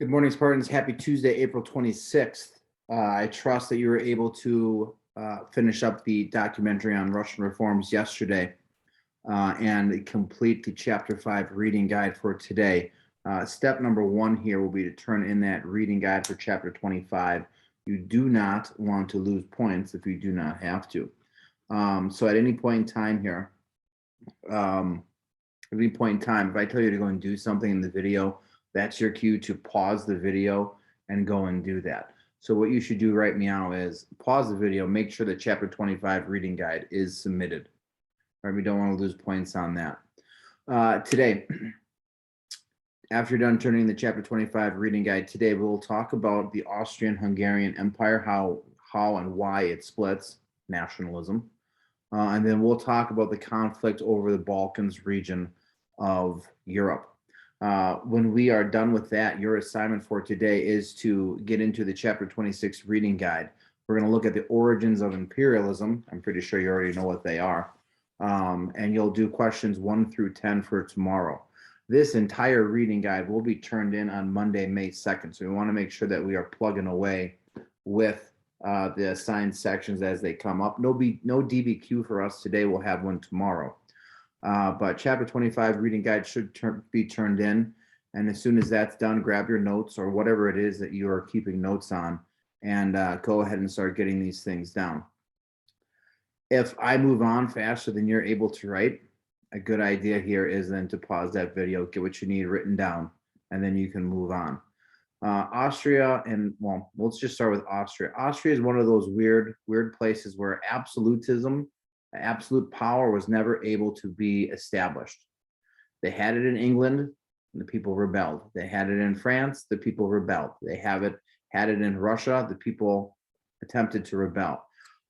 Good morning, Spartans. Happy Tuesday, April 26th. I trust that you were able to finish up the documentary on Russian reforms yesterday and complete the Chapter 5 reading guide for today. Step number 1 here will be to turn in that reading guide for Chapter 25. You do not want to lose points if you do not have to. So at any point in time here, if I tell you to go and do something in the video, that's your cue to pause the video and go and do that. So what you should do right now is pause the video, make sure that Chapter 25 reading guide is submitted. All right, we don't want to lose points on that. Today, after you're done turning the Chapter 25 reading guide, today we'll talk about the Austrian-Hungarian Empire, how and why it splits, nationalism. And then we'll talk about the conflict over the Balkans region of Europe. When we are done with that, your assignment for today is to get into the Chapter 26 reading guide. We're going to look at the origins of imperialism. I'm pretty sure you already know what they are. And you'll do questions 1 through 10 for tomorrow. This entire reading guide will be turned in on Monday, May 2nd. So we want to make sure that we are plugging away with the assigned sections as they come up. No DBQ for us today. We'll have one tomorrow. But Chapter 25 reading guide should be turned in. And as soon as that's done, grab your notes or whatever it is that you are keeping notes on and go ahead and start getting these things down. If I move on faster than you're able to write, a good idea here is then to pause that video, get what you need written down, and then you can move on. Austria, and well, let's just start with Austria. Austria is one of those weird places where absolute power was never able to be established. They had it in England, and the people rebelled. They had it in France, the people rebelled. They had it in Russia, the people attempted to rebel.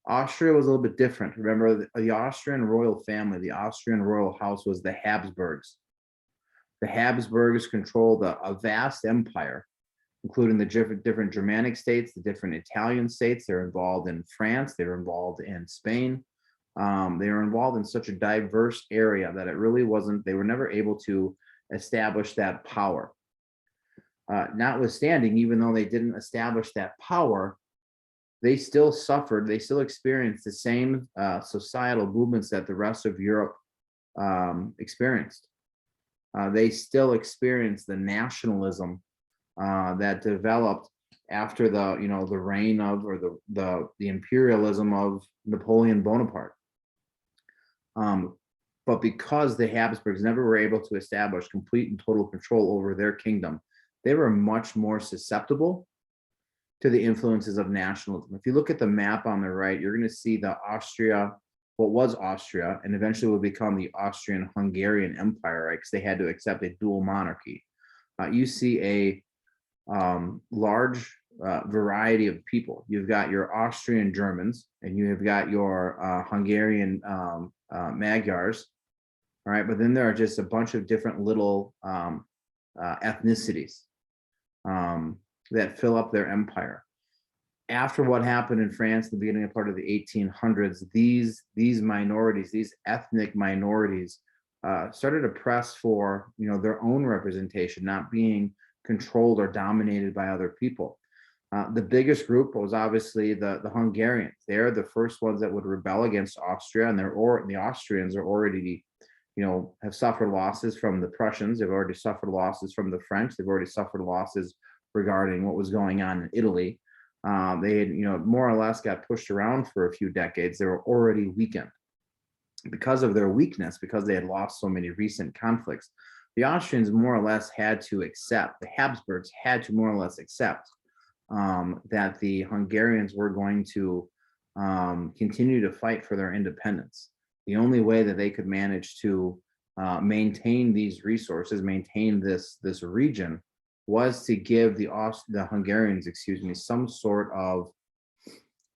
Austria was a little bit different. Remember, the Austrian royal family, the Austrian royal house was the Habsburgs. The Habsburgs controlled a vast empire, including the different Germanic states, the different Italian states. They're involved in France. They were involved in Spain. They were involved in such a diverse area that it really wasn't, they were never able to establish that power. Notwithstanding, even though they didn't establish that power, they still suffered, they still experienced the same societal movements that the rest of Europe experienced. They still experienced the nationalism that developed after the reign of, or the imperialism of Napoleon Bonaparte. But because the Habsburgs never were able to establish complete and total control over their kingdom, they were much more susceptible to the influences of nationalism. If you look at the map on the right, you're going to see what was Austria, and eventually will become the Austrian-Hungarian Empire, right? Because they had to accept a dual monarchy. You see a large variety of people. You've got your Austrian Germans, and you have got your Hungarian Magyars, all right? But then there are just a bunch of different little ethnicities that fill up their empire. After what happened in France, the beginning part of the 1800s, these minorities, these ethnic minorities, started to press for their own representation, not being controlled or dominated by other people. The biggest group was obviously the Hungarians. They're the first ones that would rebel against Austria, and the Austrians are already, have suffered losses from the Prussians. They've already suffered losses from the French. They've already suffered losses regarding what was going on in Italy. They had, more or less got pushed around for a few decades. They were already weakened. Because of their weakness, because they had lost so many recent conflicts, the Austrians more or less had to accept, the Habsburgs had to more or less accept that the Hungarians were going to continue to fight for their independence. The only way that they could manage to maintain these resources, maintain this region, was to give the Hungarians, some sort of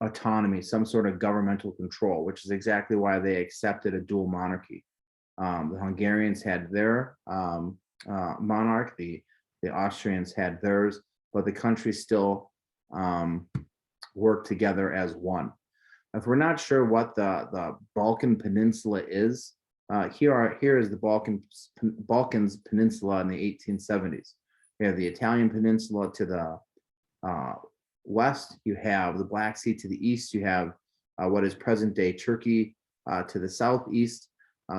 autonomy, some sort of governmental control, which is exactly why they accepted a dual monarchy. The Hungarians had their monarch, the Austrians had theirs, but the countries still work together as one. If we're not sure what the Balkan Peninsula is, here is the Balkans Peninsula in the 1870s. We have the Italian Peninsula to the uh, west. You have the Black Sea to the east. You have what is present-day Turkey to the southeast.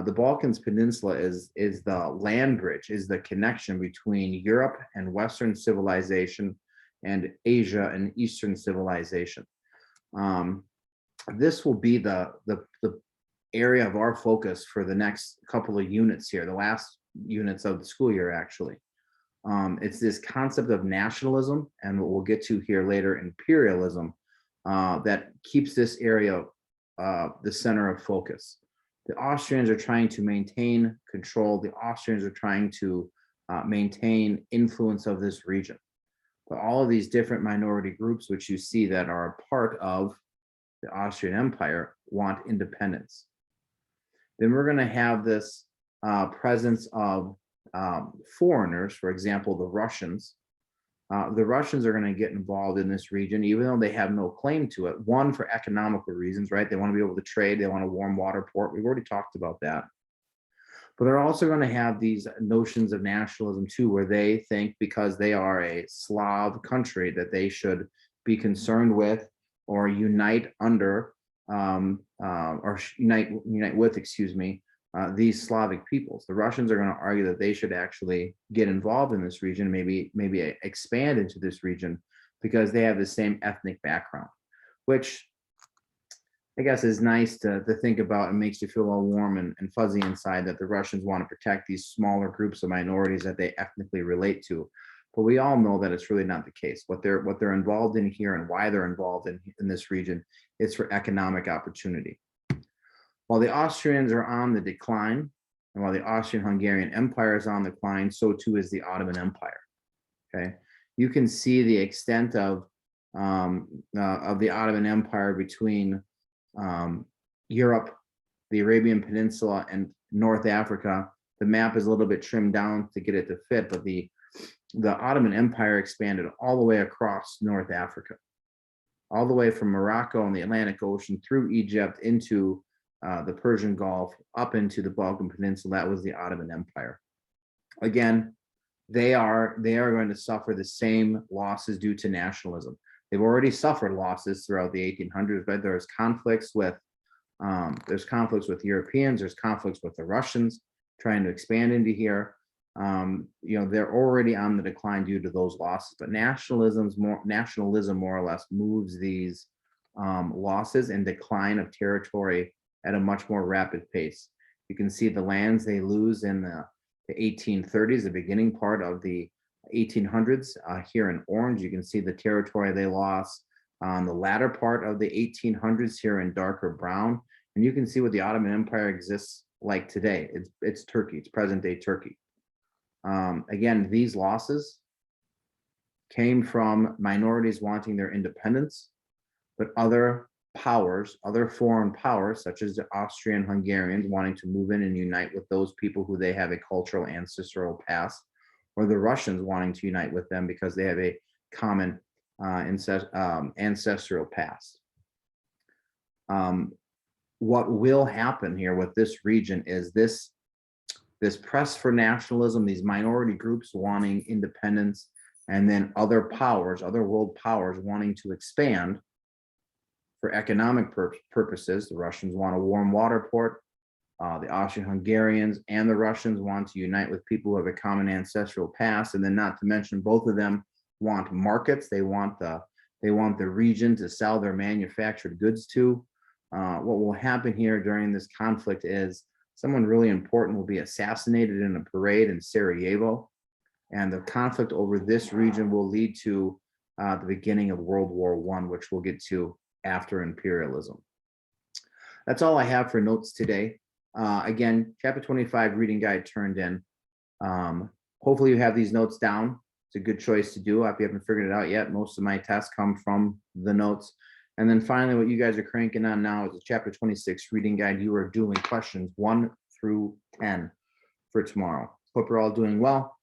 The Balkans Peninsula is the land bridge, is the connection between Europe and Western civilization and Asia and Eastern civilization. This will be the area of our focus for the next couple of units here, the last units of the school year, actually. It's this concept of nationalism, and what we'll get to here later, imperialism, that keeps this area the center of focus. The Austrians are trying to maintain control. The Austrians are trying to maintain influence of this region. But all of these different minority groups, which you see that are a part of the Austrian Empire, want independence. Then we're going to have this presence of foreigners, for example, the Russians. The Russians are going to get involved in this region, even though they have no claim to it. One, for economical reasons, right? They want to be able to trade. They want a warm water port. We've already talked about that. But they're also going to have these notions of nationalism too, where they think because they are a Slav country that they should be concerned with or unite under or unite with, excuse me, these Slavic peoples. The Russians are going to argue that they should actually get involved in this region, maybe expand into this region because they have the same ethnic background, which I guess is nice to think about and makes you feel all warm and fuzzy inside that the Russians want to protect these smaller groups of minorities that they ethnically relate to. But we all know that it's really not the case. What they're involved in here and why they're involved in this region is for economic opportunity. While the Austrians are on the decline, and while the Austrian-Hungarian Empire is on the decline, so too is the Ottoman Empire. Okay, you can see the extent of the Ottoman Empire between Europe, the Arabian Peninsula, and North Africa. The map is a little bit trimmed down to get it to fit, but the Ottoman Empire expanded all the way across North Africa, all the way from Morocco and the Atlantic Ocean through Egypt into the Persian Gulf, up into the Balkan Peninsula. That was the Ottoman Empire. Again, they are going to suffer the same losses due to nationalism. They've already suffered losses throughout the 1800s, but there's conflicts with Europeans, there's conflicts with the Russians trying to expand into here. They're already on the decline due to those losses, but nationalism more or less moves these losses and decline of territory at a much more rapid pace. You can see the lands they lose in the 1830s, the beginning part of the 1800s. Here in orange, you can see the territory they lost on the latter part of the 1800s here in darker brown. And you can see what the Ottoman Empire exists like today. It's Turkey, it's present day Turkey. Again, these losses came from minorities wanting their independence, but other powers, other foreign powers, such as the Austrian Hungarians wanting to move in and unite with those people who they have a cultural ancestral past, or the Russians wanting to unite with them because they have a common ancestral past. What will happen here with this region is this press for nationalism, these minority groups wanting independence, and then other powers, other world powers wanting to expand for economic purposes. The Russians want a warm water port. The Austrian-Hungarians and the Russians want to unite with people who have a common ancestral past, and then not to mention both of them want markets. They want the region to sell their manufactured goods to. What will happen here during this conflict is someone really important will be assassinated in a parade in Sarajevo, and the conflict over this region will lead to the beginning of World War I, which we'll get to after imperialism. That's all I have for notes today. Again, chapter 25 reading guide turned in. Hopefully you have these notes down. It's a good choice to do if you haven't figured it out yet. Most of my tests come from the notes. And then finally, what you guys are cranking on now is a chapter 26 reading guide. You are doing questions 1 through 10 for tomorrow. Hope you're all doing well.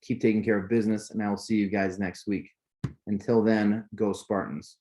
Keep taking care of business, and I will see you guys next week. Until then, go Spartans.